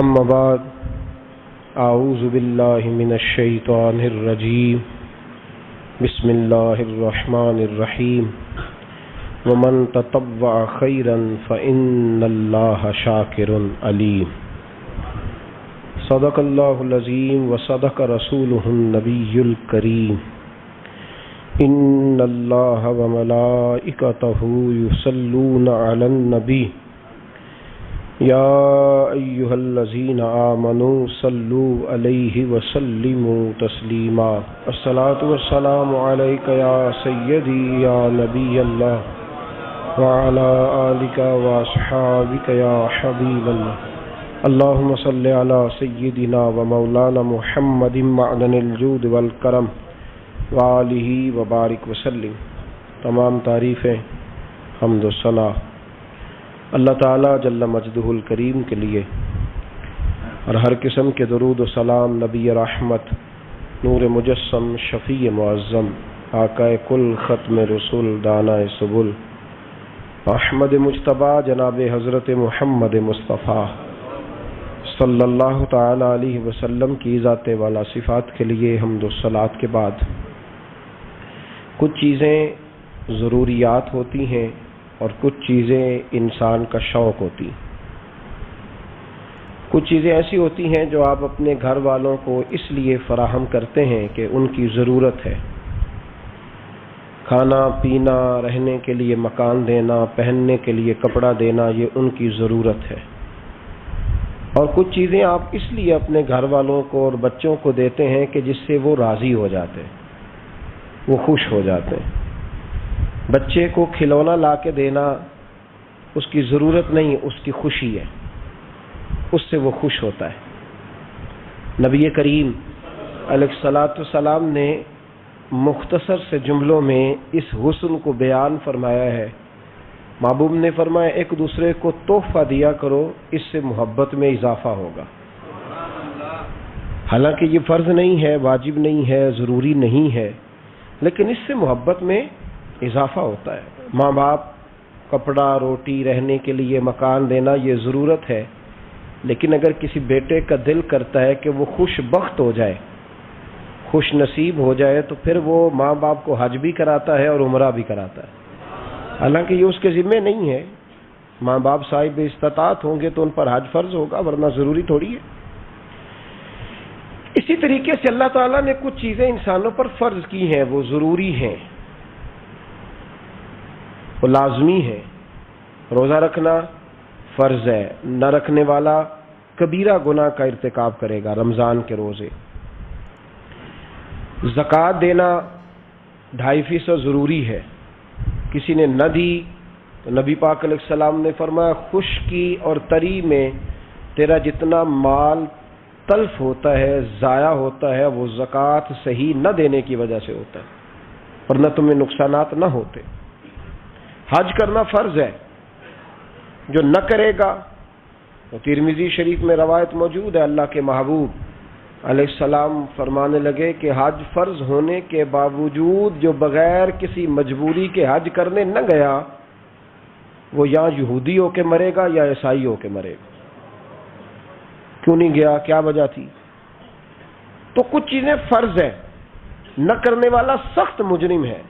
اما بعد اعوذ باللہ من الشیطان الرجیم بسم اللہ الرحمن الرحیم ومن تطوع خیرا فإن اللہ شاکر علیم صدق اللہ العظیم وصدق رسولہ النبی الکریم ان اللہ وملائکتہ یصلون علی النبی یا ایہا الذین آمنوا صلوا علیہ وسلموا تسلیما الصلاۃ والسلام علیک یا سیدی یا نبی اللہ وعلی آلک واصحابک یا حبیب اللہ اللہم صل علی سیدنا ومولانا محمد معدن الجود والکرم وآلہ وبارک وسلم۔ تمام تعریفیں حمد و ثنا اللہ تعالیٰ جل مجدہ الکریم کے لیے، اور ہر قسم کے درود و سلام نبی رحمت، نور مجسم، شفیع معظم، آقا کل، ختم رسول، دانۂ سبل، احمد مجتبیٰ جناب حضرت محمد مصطفیٰ صلی اللہ تعالی علیہ وسلم کی ذات والا صفات کے لیے حمد و صلات کے بعد کچھ چیزیں ضروریات ہوتی ہیں اور کچھ چیزیں انسان کا شوق ہوتی ہیں۔ کچھ چیزیں ایسی ہوتی ہیں جو آپ اپنے گھر والوں کو اس لیے فراہم کرتے ہیں کہ ان کی ضرورت ہے، کھانا پینا، رہنے کے لیے مکان دینا، پہننے کے لیے کپڑا دینا، یہ ان کی ضرورت ہے۔ اور کچھ چیزیں آپ اس لیے اپنے گھر والوں کو اور بچوں کو دیتے ہیں کہ جس سے وہ راضی ہو جاتے ہیں، وہ خوش ہو جاتے ہیں۔ بچے کو کھلونا لا کے دینا اس کی ضرورت نہیں، اس کی خوشی ہے، اس سے وہ خوش ہوتا ہے۔ نبی کریم علیہ الصلاۃ والسلام نے مختصر سے جملوں میں اس حسن کو بیان فرمایا ہے۔ محبوب نے فرمایا ایک دوسرے کو تحفہ دیا کرو، اس سے محبت میں اضافہ ہوگا۔ حالانکہ یہ فرض نہیں ہے، واجب نہیں ہے، ضروری نہیں ہے، لیکن اس سے محبت میں اضافہ ہوتا ہے۔ ماں باپ کپڑا، روٹی، رہنے کے لیے مکان دینا یہ ضرورت ہے، لیکن اگر کسی بیٹے کا دل کرتا ہے کہ وہ خوش بخت ہو جائے، خوش نصیب ہو جائے، تو پھر وہ ماں باپ کو حج بھی کراتا ہے اور عمرہ بھی کراتا ہے۔ حالانکہ یہ اس کے ذمہ نہیں ہے، ماں باپ صاحب استطاعت ہوں گے تو ان پر حج فرض ہوگا، ورنہ ضروری تھوڑی ہے۔ اسی طریقے سے اللہ تعالیٰ نے کچھ چیزیں انسانوں پر فرض کی ہیں، وہ ضروری ہیں، وہ لازمی ہے۔ روزہ رکھنا فرض ہے، نہ رکھنے والا کبیرہ گناہ کا ارتکاب کرے گا۔ رمضان کے روزے، زکوٰۃ دینا 2.5% ضروری ہے، کسی نے نہ دی تو نبی پاک علیہ السلام نے فرمایا خشکی اور تری میں تیرا جتنا مال تلف ہوتا ہے، ضائع ہوتا ہے، وہ زکوٰۃ صحیح نہ دینے کی وجہ سے ہوتا ہے، ورنہ تمہیں نقصانات نہ ہوتے۔ حج کرنا فرض ہے، جو نہ کرے گا تو ترمذی شریف میں روایت موجود ہے، اللہ کے محبوب علیہ السلام فرمانے لگے کہ حج فرض ہونے کے باوجود جو بغیر کسی مجبوری کے حج کرنے نہ گیا، وہ یا یہودی ہو کے مرے گا یا عیسائی ہو کے مرے گا۔ کیوں نہیں گیا؟ کیا وجہ تھی؟ تو کچھ چیزیں فرض ہیں، نہ کرنے والا سخت مجرم ہے،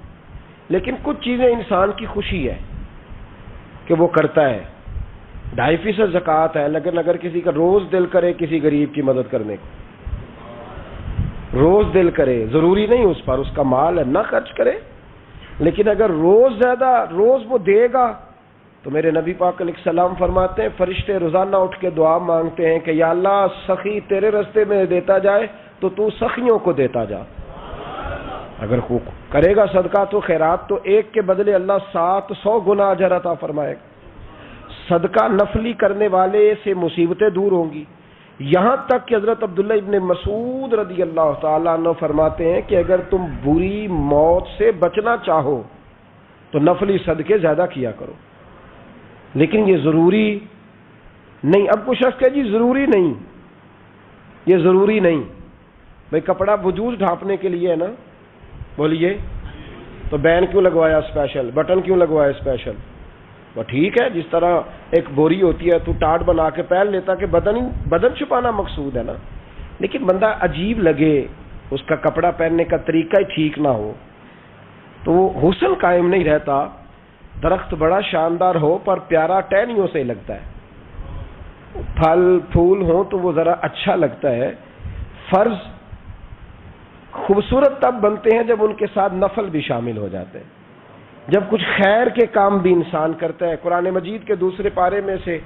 لیکن کچھ چیزیں انسان کی خوشی ہے کہ وہ کرتا ہے۔ 2.5% زکوٰۃ ہے، لیکن اگر کسی کا روز دل کرے کسی غریب کی مدد کرنے کو، روز دل کرے، ضروری نہیں اس پر، اس کا مال ہے، نہ خرچ کرے، لیکن اگر روز وہ دے گا تو میرے نبی پاک علیہ السلام فرماتے ہیں فرشتے روزانہ اٹھ کے دعا مانگتے ہیں کہ یا اللہ سخی تیرے راستے میں دیتا جائے تو تو سخیوں کو دیتا جا۔ اگر کرے گا صدقہ تو خیرات تو ایک کے بدلے اللہ 700 گنا اجر عطا فرمائے گا۔ صدقہ نفلی کرنے والے سے مصیبتیں دور ہوں گی، یہاں تک کہ حضرت عبداللہ ابن مسعود رضی اللہ تعالیٰ عنہ فرماتے ہیں کہ اگر تم بری موت سے بچنا چاہو تو نفلی صدقے زیادہ کیا کرو، لیکن یہ ضروری نہیں۔ اب کچھ شخص کہ جی ضروری نہیں، یہ ضروری نہیں، بھائی کپڑا وجود ڈھانپنے کے لیے ہے نا، بولیے تو بین کیوں لگوایا اسپیشل، بٹن کیوں لگوایا اسپیشل؟ وہ ٹھیک ہے، جس طرح ایک بوری ہوتی ہے تو ٹاٹ بنا کے پہن لیتا کہ بدن چھپانا مقصود ہے نا، لیکن بندہ عجیب لگے، اس کا کپڑا پہننے کا طریقہ ہی ٹھیک نہ ہو تو وہ حسن قائم نہیں رہتا۔ درخت بڑا شاندار ہو پر پیارا ٹہنیوں سے لگتا ہے، پھل پھول ہوں تو وہ ذرا اچھا لگتا ہے۔ فرض خوبصورت تب بنتے ہیں جب ان کے ساتھ نفل بھی شامل ہو جاتے ہیں، جب کچھ خیر کے کام بھی انسان کرتا ہے۔ قرآن مجید کے دوسرے پارے میں سے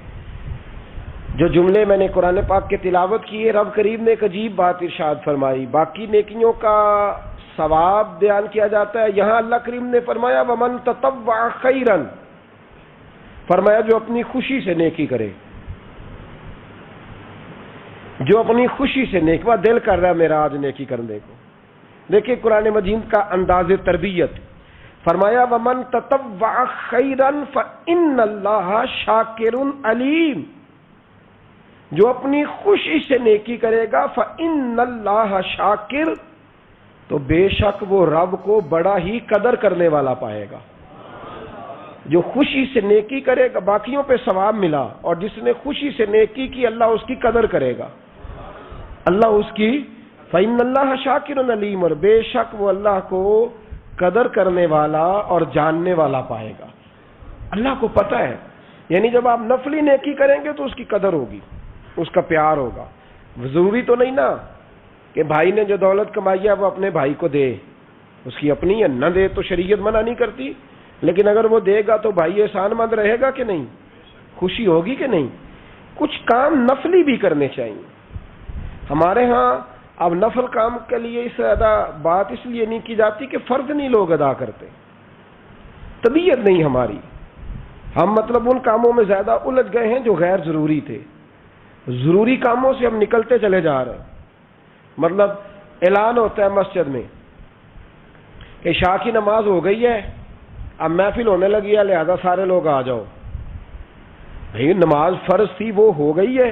جو جملے میں نے قرآن پاک کے تلاوت کیے، رب کریم نے ایک عجیب بات ارشاد فرمائی۔ باقی نیکیوں کا ثواب بیان کیا جاتا ہے، یہاں اللہ کریم نے فرمایا ومن تطوع خیرا، فرمایا جو اپنی خوشی سے نیکی کرے، جو اپنی خوشی سے نیکی، وہ دل کر رہا ہے میرا آج نیکی کرنے کو۔ دیکھیں قرآن مجید کا انداز تربیت، فرمایا ومن تطوع خیرا فإن اللہ شاکر علیم، جو اپنی خوشی سے نیکی کرے گا فإن اللہ شاکر، تو بے شک وہ رب کو بڑا ہی قدر کرنے والا پائے گا۔ جو خوشی سے نیکی کرے گا باقیوں پہ ثواب ملا، اور جس نے خوشی سے نیکی کی اللہ اس کی قدر کرے گا، اللہ اس کی فإن اللہ شاکر علیم، اور بے شک وہ اللہ کو قدر کرنے والا اور جاننے والا پائے گا۔ اللہ کو پتہ ہے، یعنی جب آپ نفلی نیکی کریں گے تو اس کی قدر ہوگی، اس کا پیار ہوگا۔ ضروری تو نہیں نا کہ بھائی نے جو دولت کمائی ہے وہ اپنے بھائی کو دے، اس کی اپنی ہے، نہ دے تو شریعت منع نہیں کرتی، لیکن اگر وہ دے گا تو بھائی احسان مند رہے گا کہ نہیں، خوشی ہوگی کہ نہیں۔ کچھ کام نفلی بھی کرنے چاہیے۔ ہمارے ہاں اب نفل کام کے لیے اس زیادہ بات اس لیے نہیں کی جاتی کہ فرض نہیں لوگ ادا کرتے، طبیعت نہیں ہماری، ہم مطلب ان کاموں میں زیادہ الجھ گئے ہیں جو غیر ضروری تھے۔ ضروری کاموں سے ہم نکلتے چلے جا رہے ہیں۔ مطلب اعلان ہوتا ہے مسجد میں کہ عشاء کی نماز ہو گئی ہے، اب محفل ہونے لگی ہے، لہذا سارے لوگ آ جاؤ۔ بھئی نماز فرض تھی وہ ہو گئی ہے،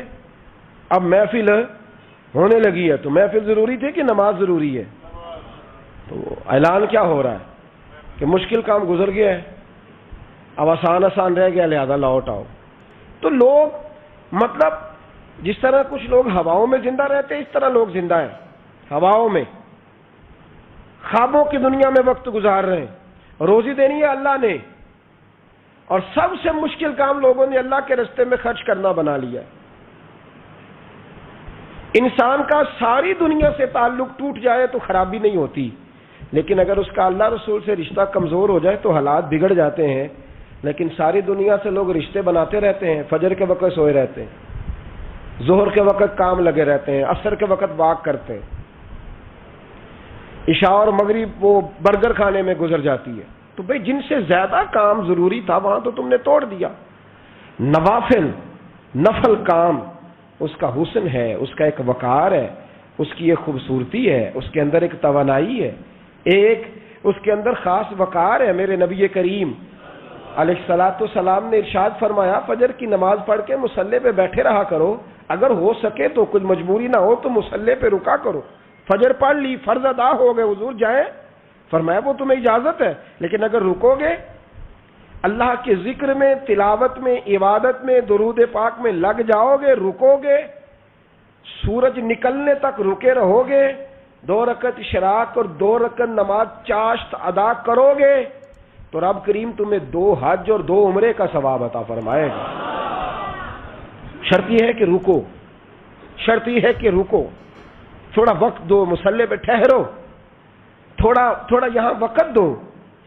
اب محفل ہونے لگی ہے، تو محفل ضروری تھی کہ نماز ضروری ہے؟ تو اعلان کیا ہو رہا ہے کہ مشکل کام گزر گیا ہے، اب آسان آسان رہ گیا، لہذا لوٹ آؤ۔ تو لوگ مطلب جس طرح کچھ لوگ ہواؤں میں زندہ رہتے ہیں، اس طرح لوگ زندہ ہیں ہواؤں میں، خوابوں کی دنیا میں وقت گزار رہے ہیں۔ روزی دینی ہے اللہ نے، اور سب سے مشکل کام لوگوں نے اللہ کے راستے میں خرچ کرنا بنا لیا۔ انسان کا ساری دنیا سے تعلق ٹوٹ جائے تو خرابی نہیں ہوتی، لیکن اگر اس کا اللہ رسول سے رشتہ کمزور ہو جائے تو حالات بگڑ جاتے ہیں۔ لیکن ساری دنیا سے لوگ رشتے بناتے رہتے ہیں، فجر کے وقت سوئے رہتے ہیں، ظہر کے وقت کام لگے رہتے ہیں، عصر کے وقت واک کرتے ہیں، عشاء اور مغرب وہ برگر کھانے میں گزر جاتی ہے۔ تو بھئی جن سے زیادہ کام ضروری تھا وہاں تو تم نے توڑ دیا۔ نوافل نفل کام، اس کا حسن ہے، اس کا ایک وقار ہے، اس کی ایک خوبصورتی ہے، اس کے اندر ایک توانائی ہے، ایک اس کے اندر خاص وقار ہے۔ میرے نبی کریم علیہ الصلوۃ والسلام نے ارشاد فرمایا فجر کی نماز پڑھ کے مصلی پہ بیٹھے رہا کرو، اگر ہو سکے تو کچھ مجبوری نہ ہو تو مصلی پہ رکا کرو۔ فجر پڑھ لی، فرض ادا ہو گئے، حضور جائیں، فرمایا وہ تمہیں اجازت ہے، لیکن اگر رکو گے، اللہ کے ذکر میں، تلاوت میں، عبادت میں، درود پاک میں لگ جاؤ گے، رکو گے، سورج نکلنے تک رکے رہو گے، 2 رکعت اشراق اور 2 رکعت نماز چاشت ادا کرو گے، تو رب کریم تمہیں 2 حج اور 2 عمرے کا ثواب عطا فرمائے گا۔ شرط یہ ہے کہ رکو، شرط یہ ہے کہ رکو، تھوڑا وقت دو، مصلی پہ ٹھہرو، تھوڑا یہاں وقت دو۔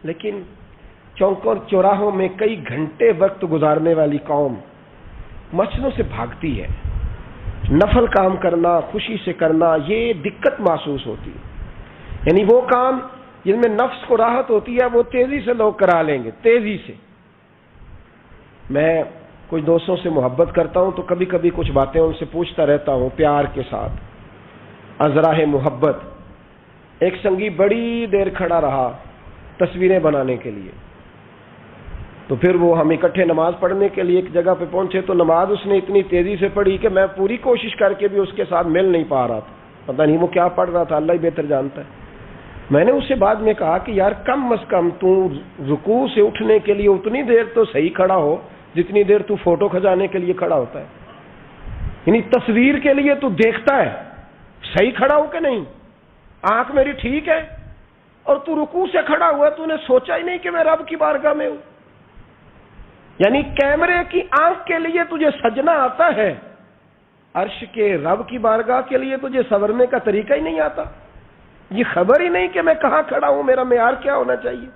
لیکن چوکوں چوراہوں میں کئی گھنٹے وقت گزارنے والی قوم مسجدوں سے بھاگتی ہے۔ نفل کام کرنا، خوشی سے کرنا، یہ دقت محسوس ہوتی ہے۔ یعنی وہ کام جن میں نفس کو راحت ہوتی ہے وہ تیزی سے لوگ کرا لیں گے، تیزی سے۔ میں کچھ دوستوں سے محبت کرتا ہوں تو کبھی کبھی کچھ باتیں ان سے پوچھتا رہتا ہوں پیار کے ساتھ، ازراہ محبت۔ ایک سنگی بڑی دیر کھڑا رہا تصویریں بنانے کے لیے، تو پھر وہ ہم اکٹھے نماز پڑھنے کے لیے ایک جگہ پہ پہنچے تو نماز اس نے اتنی تیزی سے پڑھی کہ میں پوری کوشش کر کے بھی اس کے ساتھ مل نہیں پا رہا تھا۔ پتہ نہیں وہ کیا پڑھ رہا تھا، اللہ ہی بہتر جانتا ہے۔ میں نے اسے بعد میں کہا کہ یار کم از کم تو رکوع سے اٹھنے کے لیے اتنی دیر تو صحیح کھڑا ہو جتنی دیر تو فوٹو کھنچانے کے لیے کھڑا ہوتا ہے. یعنی تصویر کے لیے تو دیکھتا ہے صحیح کھڑا ہو کہ نہیں, آنکھ میری ٹھیک ہے, اور تو رکوع سے کھڑا ہوا تو نے سوچا ہی نہیں کہ میں رب کی بارگاہ میں ہوں. یعنی کیمرے کی آنکھ کے لیے تجھے سجنا آتا ہے, عرش کے رب کی بارگاہ کے لیے تجھے سورنے کا طریقہ ہی نہیں آتا. یہ خبر ہی نہیں کہ میں کہاں کھڑا ہوں, میرا معیار کیا ہونا چاہیے.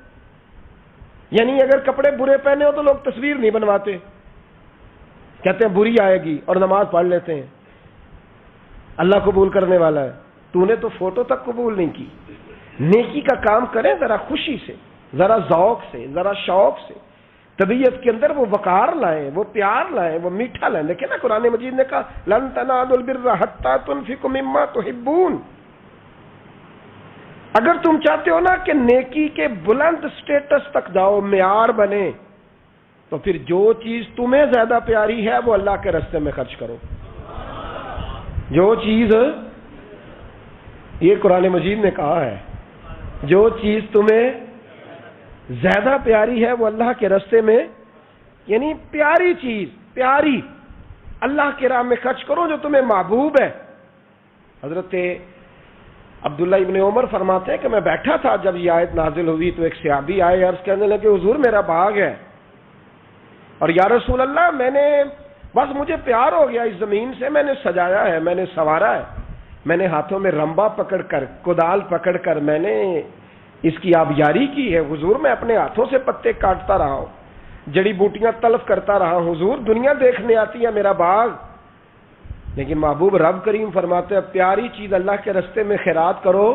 یعنی اگر کپڑے برے پہنے ہو تو لوگ تصویر نہیں بنواتے, کہتے ہیں بری آئے گی اور نماز پڑھ لیتے ہیں. اللہ قبول کرنے والا ہے, تو نے تو فوٹو تک قبول نہیں کی. نیکی کا کام کریں ذرا خوشی سے, ذرا ذوق سے, ذرا شوق سے, طبیعت کے اندر وہ وقار لائیں, وہ پیار لائیں, وہ میٹھا لائیں. دیکھیں نا قرآن مجید نے کہا لن تنالوا البر حتی تنفقوا مما تحبون. اگر تم چاہتے ہو نا کہ نیکی کے بلند سٹیٹس تک جاؤ, معیار بنے, تو پھر جو چیز تمہیں زیادہ پیاری ہے وہ اللہ کے راستے میں خرچ کرو. جو چیز, یہ قرآن مجید نے کہا ہے, جو چیز تمہیں زیادہ پیاری ہے وہ اللہ کے راستے میں, یعنی پیاری چیز, پیاری اللہ کے راہ میں خرچ کرو جو تمہیں محبوب ہے. حضرت عبداللہ ابن عمر فرماتے ہیں کہ میں بیٹھا تھا جب یہ آیت نازل ہوئی تو ایک صحابی آئے, عرض کرنے لگے حضور میرا باغ ہے, اور یا رسول اللہ میں نے بس مجھے پیار ہو گیا اس زمین سے, میں نے سجایا ہے, میں نے سنوارا ہے, میں نے ہاتھوں میں رمبا پکڑ کر, کدال پکڑ کر میں نے اس کی آبیاری کی ہے. حضور میں اپنے ہاتھوں سے پتے کاٹتا رہا ہوں, جڑی بوٹیاں تلف کرتا رہا ہوں. حضور دنیا دیکھنے آتی ہے میرا باغ, لیکن محبوب رب کریم فرماتے ہیں پیاری چیز اللہ کے راستے میں خیرات کرو.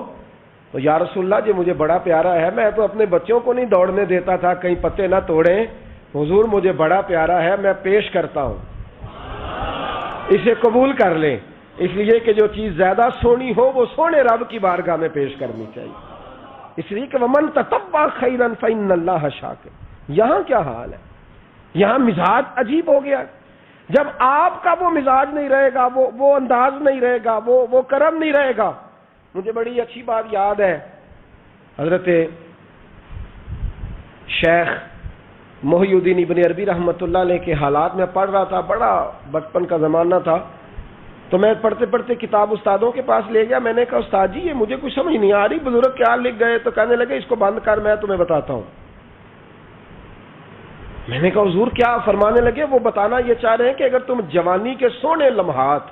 تو یا رسول اللہ جی مجھے بڑا پیارا ہے, میں تو اپنے بچوں کو نہیں دوڑنے دیتا تھا کہیں پتے نہ توڑیں. حضور مجھے بڑا پیارا ہے, میں پیش کرتا ہوں, اسے قبول کر لیں. اس لیے کہ جو چیز زیادہ سونی ہو وہ سونے رب کی بارگاہ میں پیش کرنی چاہیے. اس لیے کہ وَمَن تَطَوَّعَ خَيْرًا فَإِنَّ اللَّهَ شَاكِرٌ. یہاں کیا حال ہے, یہاں مزاج عجیب ہو گیا. جب آپ کا وہ مزاج نہیں رہے گا, وہ انداز نہیں رہے گا, وہ کرم نہیں رہے گا. مجھے بڑی اچھی بات یاد ہے, حضرت شیخ محی الدین ابن عربی رحمۃ اللہ علیہ کے حالات میں پڑھ رہا تھا, بڑا بچپن کا زمانہ تھا, تو میں پڑھتے پڑھتے کتاب استادوں کے پاس لے گیا. میں نے کہا استاد جی یہ مجھے کچھ سمجھ نہیں آ رہی, بزرگ کیا لکھ گئے؟ تو کہنے لگے اس کو بند کر, میں تمہیں بتاتا ہوں. میں نے کہا حضور کیا فرمانے لگے؟ وہ بتانا یہ چاہ رہے ہیں کہ اگر تم جوانی کے سونے لمحات,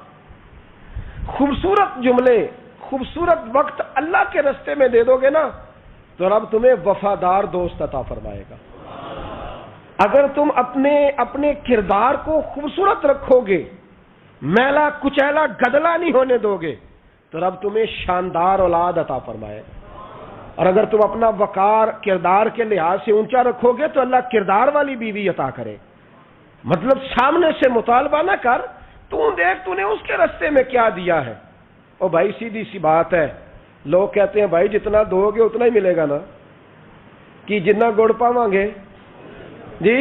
خوبصورت جملے, خوبصورت وقت اللہ کے راستے میں دے دو گے نا تو رب تمہیں وفادار دوست عطا فرمائے گا. اگر تم اپنے کردار کو خوبصورت رکھو گے, میلا کچیلا گدلا نہیں ہونے دو گے, تو رب تمہیں شاندار اولاد عطا فرمائے گا. اور اگر تم اپنا وقار کردار کے لحاظ سے اونچا رکھو گے تو اللہ کردار والی بیوی عطا کرے. مطلب سامنے سے مطالبہ نہ کر, تو دیکھ تو نے اس کے راستے میں کیا دیا ہے. او بھائی سیدھی سی بات ہے, لوگ کہتے ہیں بھائی جتنا دو گے اتنا ہی ملے گا نا, کہ جتنا گڑ پاواں گے جی,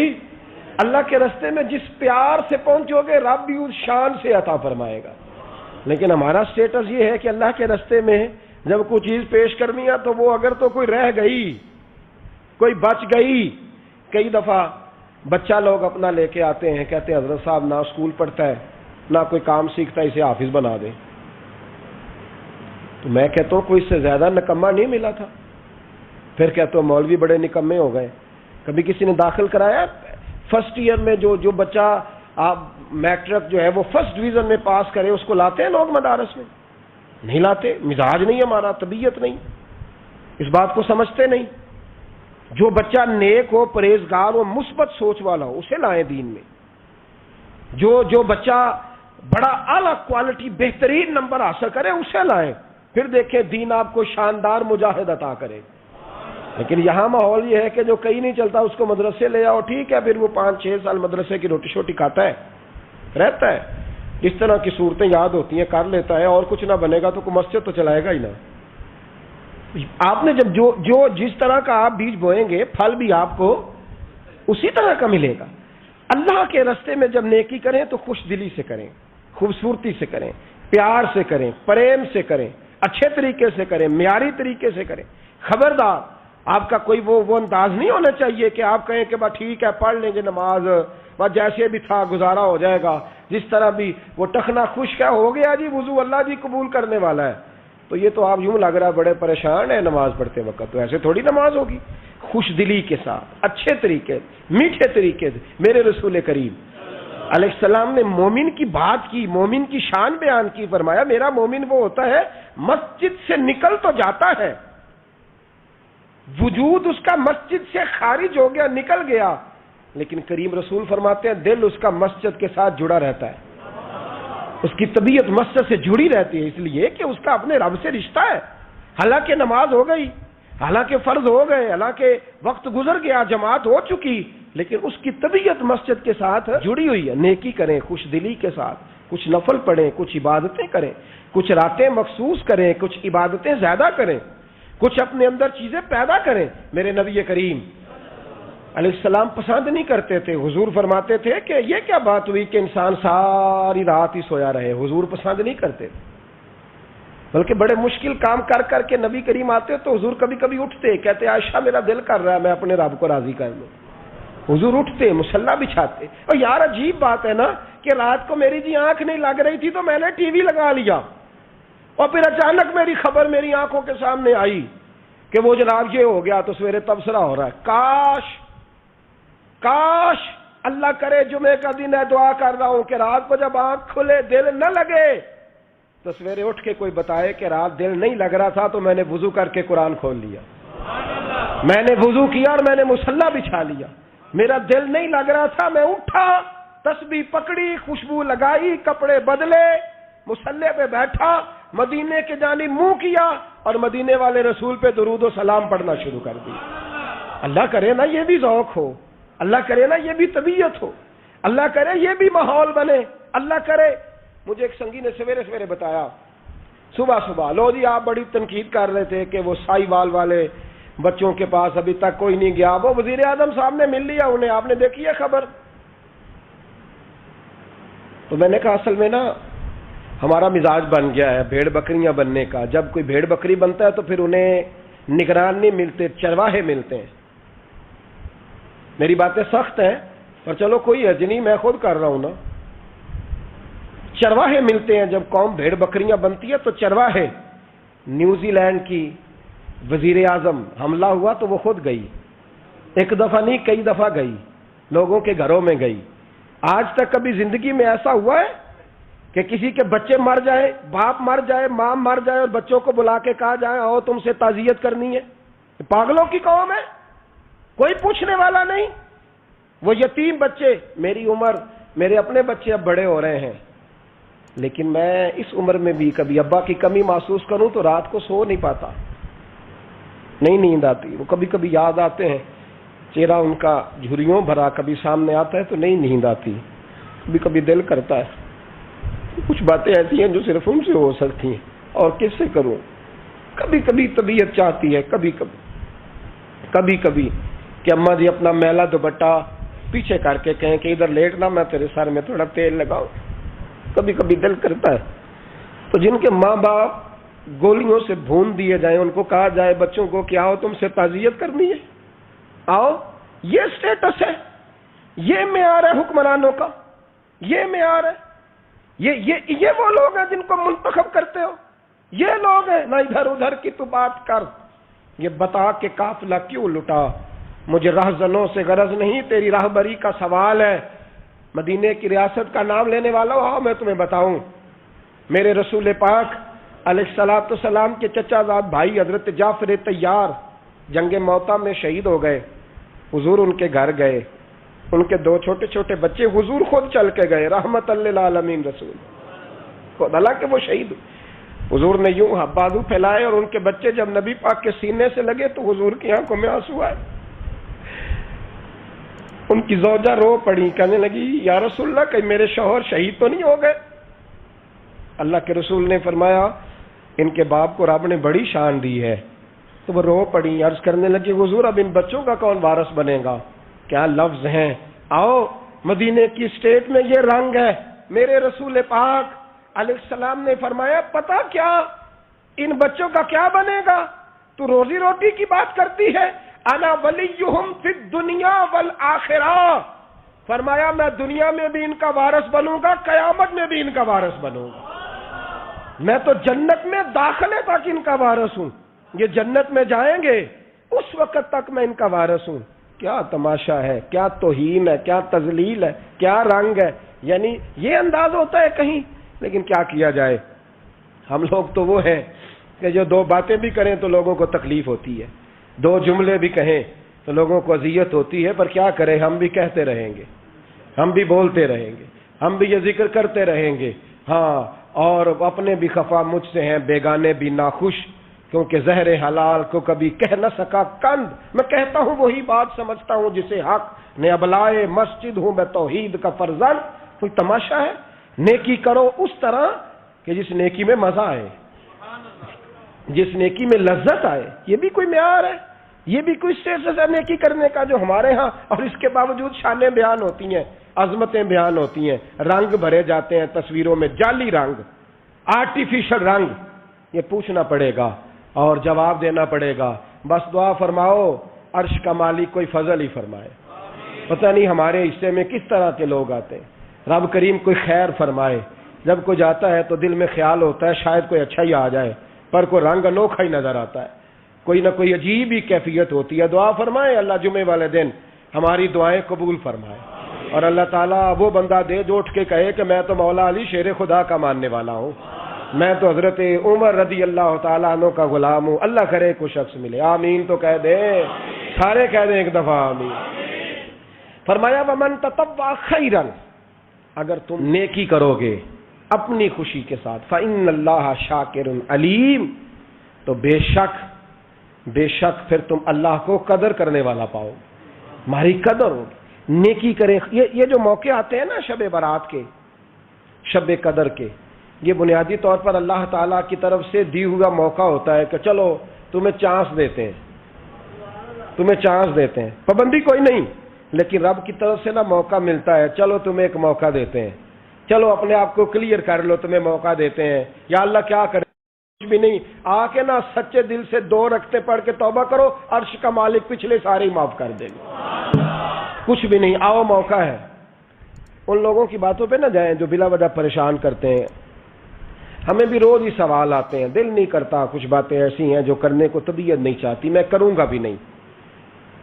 اللہ کے راستے میں جس پیار سے پہنچو گے رب بھی اس شان سے عطا فرمائے گا. لیکن ہمارا سٹیٹس یہ ہے کہ اللہ کے راستے میں جب کوئی چیز پیش کرنی ہے تو وہ اگر تو کوئی رہ گئی, کوئی بچ گئی. کئی دفعہ بچہ لوگ اپنا لے کے آتے ہیں, کہتے ہیں حضرت صاحب نہ اسکول پڑھتا ہے نہ کوئی کام سیکھتا ہے, اسے حافظ بنا دیں. تو میں کہتا ہوں کوئی اس سے زیادہ نکما نہیں ملا تھا. پھر کہتا ہوں مولوی بڑے نکمے ہو گئے. کبھی کسی نے داخل کرایا فرسٹ ایئر میں, جو بچہ آپ میٹرک جو ہے وہ فرسٹ ڈویژن میں پاس کرے, اس کو لاتے ہیں لوگ مدارس میں؟ نہیں لاتے. مزاج نہیں ہمارا, طبیعت نہیں, اس بات کو سمجھتے نہیں. جو بچہ نیک ہو, پرہیزگار ہو, مثبت سوچ والا ہو, اسے لائیں دین میں. جو بچہ بڑا اعلیٰ کوالٹی بہترین نمبر حاصل کرے اسے لائیں, پھر دیکھیں دین آپ کو شاندار مجاہد عطا کرے. لیکن یہاں ماحول یہ ہے کہ جو کہیں نہیں چلتا اس کو مدرسے لے آؤ, ٹھیک ہے, پھر وہ 5-6 سال مدرسے کی روٹی شوٹی کھاتا ہے, رہتا ہے, اس طرح کی صورتیں یاد ہوتی ہیں, کر لیتا ہے, اور کچھ نہ بنے گا تو کوئی مسجد تو چلائے گا ہی نا. آپ نے جب جو جس طرح کا آپ بیج بوئیں گے پھل بھی آپ کو اسی طرح کا ملے گا. اللہ کے راستے میں جب نیکی کریں تو خوش دلی سے کریں, خوبصورتی سے کریں, پیار سے کریں, پریم سے کریں, اچھے طریقے سے کریں, معیاری طریقے سے کریں. خبردار آپ کا کوئی وہ انداز نہیں ہونا چاہیے کہ آپ کہیں کہ بس ٹھیک ہے پڑھ لیں گے نماز، بس جیسے بھی تھا گزارا ہو جائے گا، جس طرح بھی وہ ٹخنا خشک ہے ہو گیا جی، وضو اللہ جی قبول کرنے والا ہے، تو یہ تو آپ یوں لگ رہا ہے بڑے پریشان ہیں نماز پڑھتے وقت، تو ایسے تھوڑی نماز ہوگی، خوش دلی کے ساتھ اچھے طریقے میٹھے طریقے سے۔ میرے رسول کریم علیہ السلام نے مومن کی بات کی، مومن کی شان بیان کی، فرمایا میرا مومن وہ ہوتا ہے مسجد سے نکل تو جاتا ہے، وجود اس کا مسجد سے خارج ہو گیا، نکل گیا، لیکن کریم رسول فرماتے ہیں دل اس کا مسجد کے ساتھ جڑا رہتا ہے، اس کی طبیعت مسجد سے جڑی رہتی ہے، اس لیے کہ اس کا اپنے رب سے رشتہ ہے۔ حالانکہ نماز ہو گئی، حالانکہ فرض ہو گئے، حالانکہ وقت گزر گیا، جماعت ہو چکی، لیکن اس کی طبیعت مسجد کے ساتھ جڑی ہوئی ہے۔ نیکی کریں خوش دلی کے ساتھ، کچھ نفل پڑھیں، کچھ عبادتیں کریں، کچھ راتیں مخصوص کریں، کچھ عبادتیں زیادہ کریں، کچھ اپنے اندر چیزیں پیدا کریں۔ میرے نبی کریم علیہ السلام پسند نہیں کرتے تھے، حضور فرماتے تھے کہ یہ کیا بات ہوئی کہ انسان ساری رات ہی سویا رہے، حضور پسند نہیں کرتے تھے، بلکہ بڑے مشکل کام کر کر کے نبی کریم آتے تو حضور کبھی کبھی اٹھتے، کہتے عائشہ میرا دل کر رہا ہے میں اپنے رب کو راضی کر لوں، حضور اٹھتے مصلی بچھاتے۔ اور یار عجیب بات ہے نا کہ رات کو میری جی آنکھ نہیں لگ رہی تھی تو میں نے ٹی وی لگا لیا، اور پھر اچانک میری خبر میری آنکھوں کے سامنے آئی کہ وہ جناب یہ ہو گیا، تو سویرے تبصرہ ہو رہا ہے۔ کاش اللہ کرے جمعے کا دن ہے، دعا کر رہا ہوں کہ رات کو جب آنکھ کھلے دل نہ لگے تو سویرے اٹھ کے کوئی بتائے کہ رات دل نہیں لگ رہا تھا تو میں نے وضو کر کے قرآن کھول لیا، میں نے وضو کیا اور میں نے مصلی بچھا لیا، میرا دل نہیں لگ رہا تھا، میں اٹھا، تسبیح پکڑی، خوشبو لگائی، کپڑے بدلے، مصلی پہ بیٹھا، مدینے کے جانب منہ کیا اور مدینے والے رسول پہ درود و سلام پڑھنا شروع کر دی۔ اللہ کرے نا یہ بھی ذوق ہو، اللہ کرے نا یہ بھی طبیعت ہو، اللہ کرے یہ بھی ماحول بنے، اللہ کرے۔ مجھے ایک سنگی نے سویرے سویرے بتایا، صبح لو جی آپ بڑی تنقید کر رہے تھے کہ وہ سائی وال والے بچوں کے پاس ابھی تک کوئی نہیں گیا، وہ وزیر اعظم صاحب نے مل لیا انہیں، آپ نے دیکھی ہے خبر؟ تو میں نے کہا اصل میں نا ہمارا مزاج بن گیا ہے بھیڑ بکریاں بننے کا، جب کوئی بھیڑ بکری بنتا ہے تو پھر انہیں نگران نہیں ملتے، چرواہے ملتے ہیں۔ میری باتیں سخت ہیں پر چلو کوئی حرج نہیں، میں خود کر رہا ہوں نا۔ چرواہے ملتے ہیں جب قوم بھیڑ بکریاں بنتی ہے، تو چرواہے، نیوزی لینڈ کی وزیر اعظم حملہ ہوا تو وہ خود گئی، ایک دفعہ نہیں کئی دفعہ گئی، لوگوں کے گھروں میں گئی۔ آج تک کبھی زندگی میں ایسا ہوا ہے کہ کسی کے بچے مر جائے، باپ مر جائے، ماں مر جائے اور بچوں کو بلا کے کہا جائے آؤ تم سے تعزیت کرنی ہے؟ پاگلوں کی قوم ہے، کوئی پوچھنے والا نہیں۔ وہ یتیم بچے، میری عمر، میرے اپنے بچے اب بڑے ہو رہے ہیں، لیکن میں اس عمر میں بھی کبھی ابا کی کمی محسوس کروں تو رات کو سو نہیں پاتا، نہیں نیند آتی، وہ کبھی کبھی یاد آتے ہیں، چہرہ ان کا جھریوں بھرا کبھی سامنے آتا ہے تو نہیں نیند آتی، کبھی کبھی دل کرتا ہے۔ کچھ باتیں ایسی ہیں جو صرف ان سے ہو سکتی ہیں اور کس سے کروں۔ کبھی کبھی طبیعت چاہتی ہے، کبھی کبھی کہ اماں جی اپنا میلا دوپٹہ پیچھے کر کے کہیں کہ ادھر لیٹنا، میں تیرے سر میں تھوڑا تیل لگاؤں، کبھی کبھی دل کرتا ہے۔ تو جن کے ماں باپ گولیوں سے بھون دیے جائیں، ان کو کہا جائے بچوں کو کہ آؤ تم سے تعزیت کرنی ہے، آؤ، یہ سٹیٹس ہے، یہ معیار ہے حکمرانوں کا، یہ معیار ہے۔ یہ وہ لوگ ہیں جن کو منتخب کرتے ہو، یہ لوگ ہیں۔ نہ ادھر ادھر کی تو بات کر، یہ بتا کہ قافلہ کیوں لٹا، مجھے رہزنوں سے غرض نہیں، تیری راہبری کا سوال ہے۔ مدینے کی ریاست کا نام لینے والا ہو، آؤ میں تمہیں بتاؤں۔ میرے رسول پاک علیہ الصلوۃ والسلام کے چچا زاد بھائی حضرت جعفر طیار جنگ موتا میں شہید ہو گئے، حضور ان کے گھر گئے، ان کے دو چھوٹے چھوٹے بچے حضور خود چل کے گئے، رحمت للعالمین رسول خود، حالانکہ وہ شہید، حضور نے یوں بازو پھیلائے اور ان کے بچے جب نبی پاک کے سینے سے لگے تو حضور کی آنکھوں میں آنسو آئے۔ ان کی زوجہ رو پڑی، کہنے لگی یا رسول اللہ کہ میرے شوہر شہید تو نہیں ہو گئے؟ اللہ کے رسول نے فرمایا ان کے باپ کو رب نے بڑی شان دی ہے۔ تو وہ رو پڑی، عرض کرنے لگی حضور اب ان بچوں کا کون وارث بنے گا؟ کیا لفظ ہیں، آؤ مدینے کی اسٹیٹ میں یہ رنگ ہے۔ میرے رسول پاک علیہ السلام نے فرمایا پتہ کیا ان بچوں کا کیا بنے گا؟ تو روزی روٹی کی بات کرتی ہے. انا ولیہم فی الدنیا والآخرہ، فرمایا میں دنیا میں بھی ان کا وارث بنوں گا، قیامت میں بھی ان کا وارث بنوں گا. میں تو جنت میں داخلے تک ان کا وارث ہوں، یہ جنت میں جائیں گے اس وقت تک میں ان کا وارث ہوں. کیا تماشا ہے، کیا توہین ہے، کیا تذلیل ہے، کیا رنگ ہے. یعنی یہ انداز ہوتا ہے کہیں، لیکن کیا کیا جائے، ہم لوگ تو وہ ہیں کہ جو دو باتیں بھی کریں تو لوگوں کو تکلیف ہوتی ہے، دو جملے بھی کہیں تو لوگوں کو اذیت ہوتی ہے. پر کیا کریں، ہم بھی کہتے رہیں گے، ہم بھی بولتے رہیں گے، ہم بھی یہ ذکر کرتے رہیں گے. ہاں، اور اپنے بھی خفا مجھ سے ہیں، بیگانے بھی ناخوش، کیونکہ زہر حلال کو کبھی کہہ نہ سکا کند. میں کہتا ہوں وہی بات سمجھتا ہوں جسے حق نے ابلائے مسجد ہوں میں توحید کا فرزند. کوئی تماشا ہے؟ نیکی کرو اس طرح کہ جس نیکی میں مزہ آئے، جس نیکی میں لذت آئے. یہ بھی کوئی معیار ہے؟ یہ بھی کوئی اسٹیٹس ہے نیکی کرنے کا جو ہمارے ہاں؟ اور اس کے باوجود شانیں بیان ہوتی ہیں، عظمتیں بیان ہوتی ہیں، رنگ بھرے جاتے ہیں تصویروں میں، جعلی رنگ، آرٹیفیشل رنگ. یہ پوچھنا پڑے گا اور جواب دینا پڑے گا. بس دعا فرماؤ عرش کا مالک کوئی فضل ہی فرمائے. پتہ نہیں ہمارے حصے میں کس طرح کے لوگ آتے ہیں. رب کریم کوئی خیر فرمائے. جب کوئی جاتا ہے تو دل میں خیال ہوتا ہے شاید کوئی اچھا ہی آ جائے، پر کوئی رنگ انوکھا ہی نظر آتا ہے، کوئی نہ کوئی عجیب ہی کیفیت ہوتی ہے. دعا فرمائے اللہ جمعے والے دن ہماری دعائیں قبول فرمائے، اور اللہ تعالیٰ وہ بندہ دے جو اٹھ کے کہے کہ میں تو مولا علی شیر خدا کا ماننے والا ہوں، میں تو حضرت عمر رضی اللہ تعالیٰ عنہ کا غلام ہوں. اللہ کرے کوئی شخص ملے. آمین تو کہہ دیں، سارے کہہ دیں ایک دفعہ آمین. فرمایا ومن تطوع خیرا، اگر تم نیکی کرو گے اپنی خوشی کے ساتھ، فإن اللہ شاکر علیم، تو بے شک پھر تم اللہ کو قدر کرنے والا پاؤ، ہماری قدر ہوگی. نیکی کریں. یہ جو موقع آتے ہیں نا شب برات کے، شب قدر کے، یہ بنیادی طور پر اللہ تعالیٰ کی طرف سے دی ہوا موقع ہوتا ہے کہ چلو تمہیں چانس دیتے ہیں، پابندی کوئی نہیں، لیکن رب کی طرف سے نا موقع ملتا ہے، چلو تمہیں ایک موقع دیتے ہیں، چلو اپنے آپ کو کلیئر کر لو، تمہیں موقع دیتے ہیں. یا اللہ کیا کرے، کچھ بھی نہیں، آ کے نا سچے دل سے 2 رکعتیں پڑھ کے توبہ کرو، عرش کا مالک پچھلے سارے ہی معاف کر دے گا. کچھ بھی نہیں، آؤ موقع ہے. ان لوگوں کی باتوں پہ نہ جائیں جو بلا وجہ پریشان کرتے ہیں. ہمیں بھی روز ہی سوال آتے ہیں، دل نہیں کرتا، کچھ باتیں ایسی ہیں جو کرنے کو طبیعت نہیں چاہتی، میں کروں گا بھی نہیں.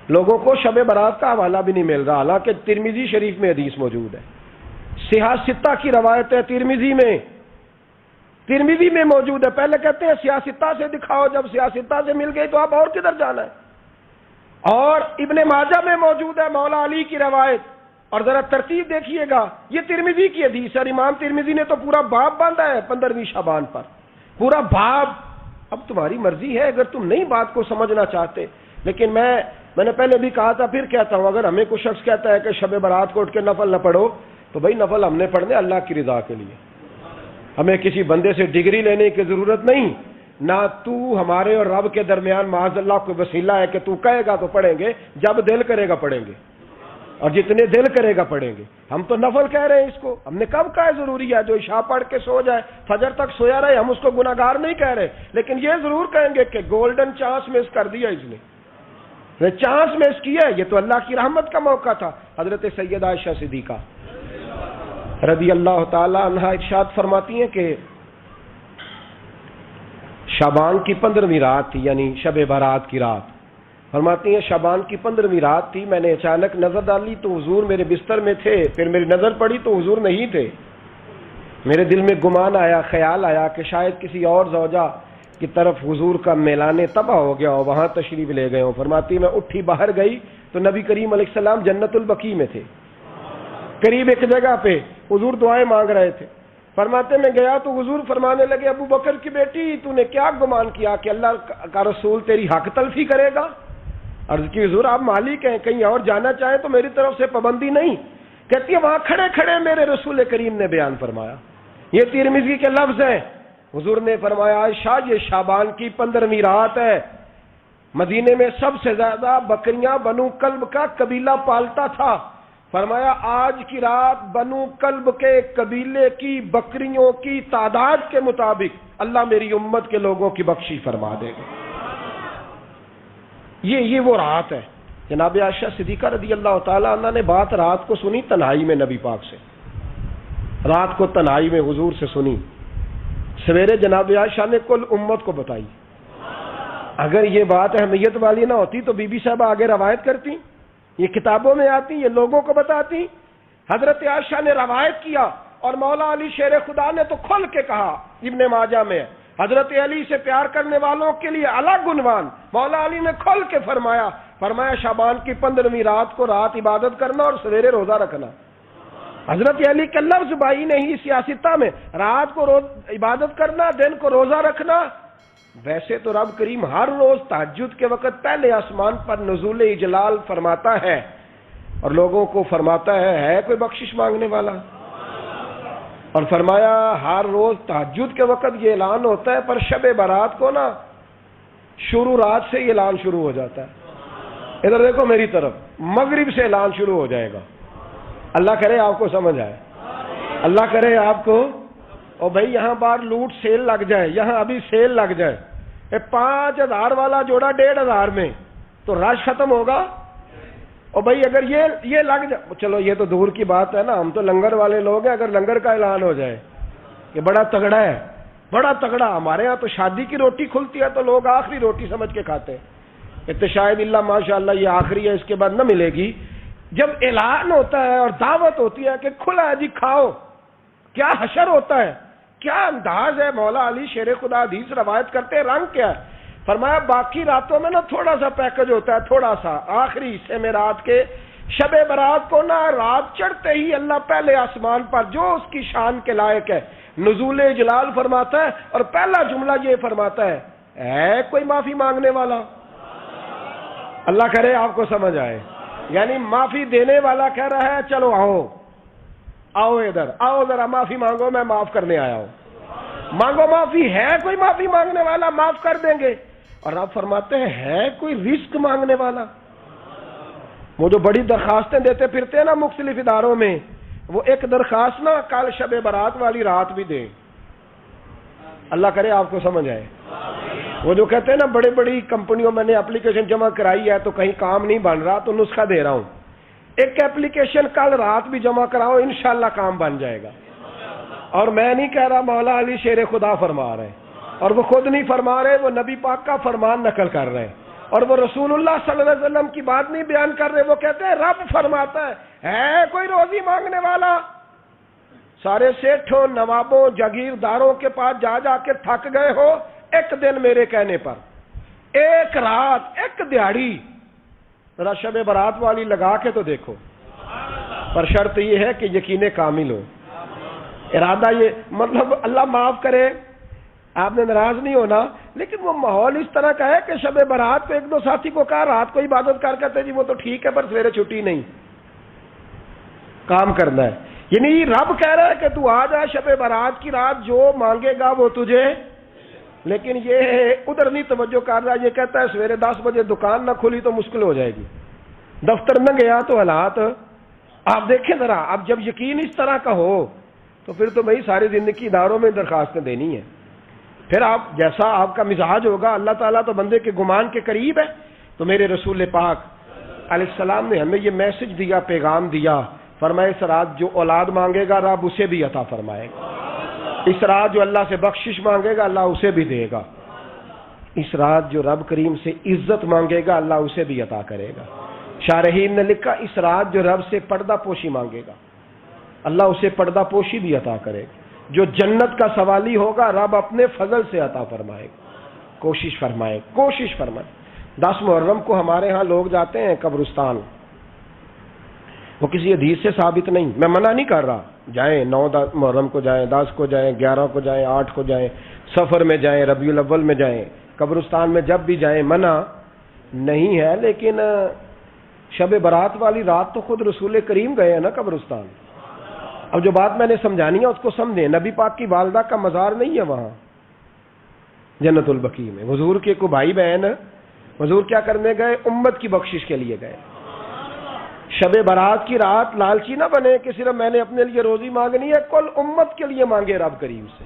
لوگوں کو شب برات کا حوالہ بھی نہیں مل رہا، حالانکہ ترمذی شریف میں حدیث موجود ہے، صحاح ستہ کی روایت ہے، ترمذی میں موجود ہے. پہلے کہتے ہیں صحاح ستہ سے دکھاؤ، جب صحاح ستہ سے مل گئی تو آپ اور کدھر جانا ہے. اور ابن ماجہ میں موجود ہے مولا علی کی روایت. اور ذرا ترتیب دیکھیے گا، یہ ترمذی کی حدیث ہے، اور امام ترمذی نے تو پورا باب باندھا ہے 15ویں شعبان پر، پورا باب. اب تمہاری مرضی ہے اگر تم نہیں بات کو سمجھنا چاہتے. لیکن میں نے پہلے بھی کہا تھا، پھر کہتا ہوں، اگر ہمیں کوئی شخص کہتا ہے کہ شب برات کو اٹھ کے نفل نہ پڑھو، تو بھائی نفل ہم نے پڑھنے اللہ کی رضا کے لیے، ہمیں کسی بندے سے ڈگری لینے کی ضرورت نہیں. نہ تو ہمارے اور رب کے درمیان معاذ اللہ کوئی وسیلہ ہے کہ تو کہے گا تو پڑھیں گے، جب دل کرے گا پڑھیں گے، اور جتنے دل کرے گا پڑھیں گے. ہم تو نفل کہہ رہے ہیں اس کو، ہم نے کب کہا ضروری ہے جو عشاء پڑھ کے سو جائے فجر تک سویا رہے، ہم اس کو گناہگار نہیں کہہ رہے، لیکن یہ ضرور کہیں گے کہ گولڈن چانس مس کر دیا اس نے، چانس مس کیا. یہ تو اللہ کی رحمت کا موقع تھا. حضرت سیدہ عائشہ صدیقہ رضی اللہ تعالی عنہا ارشاد فرماتی ہیں کہ شعبان کی 15ویں رات تھی، یعنی شب برات کی رات. فرماتی ہیں شعبان کی 15ویں رات تھی، میں نے اچانک نظر ڈالی تو حضور میرے بستر میں تھے، پھر میری نظر پڑی تو حضور نہیں تھے. میرے دل میں گمان آیا، خیال آیا کہ شاید کسی اور زوجہ کی طرف حضور کا میلان تباہ ہو گیا ہو، وہاں تشریف لے گئے ہوں. فرماتی میں اٹھی باہر گئی تو نبی کریم علیہ السلام جنت البقیع میں تھے، قریب ایک جگہ پہ حضور دعائیں مانگ رہے تھے. فرماتے میں گیا تو حضور فرمانے لگے ابو بکر کی بیٹی تو نے کیا گمان کیا کہ اللہ کا رسول تیری حق تلفی کرے گا؟ عرض کی حضور آپ مالک ہیں، کہیں اور جانا چاہیں تو میری طرف سے پابندی نہیں. کہتی ہے وہاں کھڑے کھڑے میرے رسول کریم نے بیان فرمایا، یہ ترمذی کے لفظ ہیں. حضور نے فرمایا عائشہ یہ شعبان کی 15ویں رات ہے، مدینے میں سب سے زیادہ بکریاں بنو کلب کا قبیلہ پالتا تھا. فرمایا آج کی رات بنو کلب کے قبیلے کی بکریوں کی تعداد کے مطابق اللہ میری امت کے لوگوں کی بخشی فرما دے گا. یہ وہ رات ہے. جناب عائشہ صدیقہ رضی اللہ تعالی عنہ نے بات رات کو سنی تنہائی میں نبی پاک سے، رات کو تنہائی میں حضور سے سنی. سویرے جناب عائشہ نے کل امت کو بتائی. اگر یہ بات اہمیت والی نہ ہوتی تو بی بی صاحبہ آگے روایت کرتی، یہ کتابوں میں آتی، یہ لوگوں کو بتاتی. حضرت عائشہ نے روایت کیا اور مولا علی شیر خدا نے تو کھل کے کہا، ابن ماجہ میں حضرت علی سے پیار کرنے والوں کے لیے الگ عنوان. مولا علی نے کھل کے فرمایا شعبان کی 15ویں رات کو رات عبادت کرنا اور سویرے روزہ رکھنا. حضرت علی کا لفظ بائی نہیں سیاستہ میں، رات کو عبادت کرنا، دن کو روزہ رکھنا. ویسے تو رب کریم ہر روز تہجد کے وقت پہلے آسمان پر نزول اجلال فرماتا ہے اور لوگوں کو فرماتا ہے کوئی بخشش مانگنے والا. اور فرمایا ہر روز تہجد کے وقت یہ اعلان ہوتا ہے، پر شب برات کو نا شروع رات سے یہ اعلان شروع ہو جاتا ہے. ادھر دیکھو میری طرف، مغرب سے اعلان شروع ہو جائے گا. اللہ کرے آپ کو سمجھ آئے، اللہ کرے آپ کو. اور بھائی یہاں باہر لوٹ سیل لگ جائے، یہاں ابھی سیل لگ جائے، 5000 والا جوڑا 1500 میں، تو رش ختم ہوگا. اور بھائی اگر یہ لگ جائے، چلو یہ تو دور کی بات ہے نا، ہم تو لنگر والے لوگ ہیں. اگر لنگر کا اعلان ہو جائے کہ بڑا تگڑا ہے، بڑا تگڑا، ہمارے ہاں تو شادی کی روٹی کھلتی ہے تو لوگ آخری روٹی سمجھ کے کھاتے ہیں، شاید اللہ ماشاءاللہ یہ آخری ہے، اس کے بعد نہ ملے گی. جب اعلان ہوتا ہے اور دعوت ہوتی ہے کہ کھلا ہے جی کھاؤ، کیا حشر ہوتا ہے، کیا انداز ہے. مولا علی شیر خدا حدیث روایت کرتے ہیں، رنگ کیا ہے. فرمایا باقی راتوں میں نا تھوڑا سا پیکج ہوتا ہے، تھوڑا سا. آخری حصے میں رات کے شب برات کو نا رات چڑھتے ہی اللہ پہلے آسمان پر جو اس کی شان کے لائق ہے نزول جلال فرماتا ہے اور پہلا جملہ یہ فرماتا ہے کوئی معافی مانگنے والا. اللہ کرے آپ کو سمجھ آئے. یعنی معافی دینے والا کہہ رہا ہے چلو آؤ ادھر آؤ ذرا معافی مانگو، میں معاف کرنے آیا ہوں. مانگو معافی. ہے کوئی معافی مانگنے والا، معاف کر دیں گے. اور آپ فرماتے ہیں ہے کوئی رزق مانگنے والا. وہ جو بڑی درخواستیں دیتے پھرتے ہیں نا مختلف اداروں میں، وہ ایک درخواست نا کل شب برات والی رات بھی دیں. اللہ کرے آپ کو سمجھ آئے. وہ جو کہتے ہیں نا بڑی بڑی کمپنیوں میں نے اپلیکیشن جمع کرائی ہے تو کہیں کام نہیں بن رہا تو نسخہ دے رہا ہوں، ایک اپلیکیشن کل رات بھی جمع کراؤ انشاءاللہ کام بن جائے گا. اور میں نہیں کہہ رہا، مولا علی شیر خدا فرما رہے ہیں، اور وہ خود نہیں فرما رہے، وہ نبی پاک کا فرمان نقل کر رہے ہیں، اور وہ رسول اللہ صلی اللہ علیہ وسلم کی بات نہیں بیان کر رہے. وہ کہتے ہیں رب فرماتا ہے کوئی روزی مانگنے والا. سارے سیٹھوں نوابوں جاگیرداروں کے پاس جا جا کے تھک گئے ہو، ایک دن میرے کہنے پر، ایک رات، ایک دیہڑی ذرا شب برات والی لگا کے تو دیکھو. پر شرط یہ ہے کہ یقین کامل ہو. ارادہ یہ مطلب اللہ معاف کرے، آپ نے ناراض نہیں ہونا، لیکن وہ ماحول اس طرح کا ہے کہ شب برات کو ایک دو ساتھی کو کہا رات کو عبادت کر کہتے جی وہ تو ٹھیک ہے پر سویرے چھٹی نہیں، کام کرنا ہے. یعنی رب کہہ رہا ہے کہ تو آ جا شب برات کی رات، جو مانگے گا وہ تجھے. لیکن یہ ادھر نہیں توجہ کر رہا، یہ کہتا ہے سویرے 10 بجے دکان نہ کھلی تو مشکل ہو جائے گی، دفتر نہ گیا تو حالات. آپ دیکھیں ذرا، اب جب یقین اس طرح کا ہو تو پھر تو بھائی ساری زندگی اداروں میں درخواستیں دینی ہے. پھر آپ جیسا آپ کا مزاج ہوگا، اللہ تعالیٰ تو بندے کے گمان کے قریب ہے. تو میرے رسول پاک علیہ السلام نے ہمیں یہ میسج دیا، پیغام دیا، فرمائے اس رات جو اولاد مانگے گا رب اسے بھی عطا فرمائے گا. اس رات جو اللہ سے بخشش مانگے گا اللہ اسے بھی دے گا. اس رات جو رب کریم سے عزت مانگے گا اللہ اسے بھی عطا کرے گا. شارحین نے لکھا اس رات جو رب سے پردہ پوشی مانگے گا اللہ اسے پردہ پوشی بھی عطا کرے گا. جو جنت کا سوالی ہوگا رب اپنے فضل سے عطا فرمائے گا. کوشش فرمائے. 10 محرم کو ہمارے ہاں لوگ جاتے ہیں قبرستان، وہ کسی حدیث سے ثابت نہیں، میں منع نہیں کر رہا، جائیں 9 محرم کو جائیں، 10 کو جائیں، 11 کو جائیں، 8 کو جائیں، سفر میں جائیں، ربیع الاول میں جائیں، قبرستان میں جب بھی جائیں منع نہیں ہے. لیکن شب برات والی رات تو خود رسول کریم گئے ہیں نا قبرستان. اب جو بات میں نے سمجھانی ہے اس کو سمجھیں. نبی پاک کی والدہ کا مزار نہیں ہے وہاں جنت البقیع میں. حضور کے کو بھائی بہن، حضور کیا کرنے گئے؟ امت کی بخشش کے لیے گئے. شب برات کی رات لالچی نہ بنے کہ صرف میں نے اپنے لیے روزی مانگنی ہے، کل امت کے لیے مانگے رب کریم سے.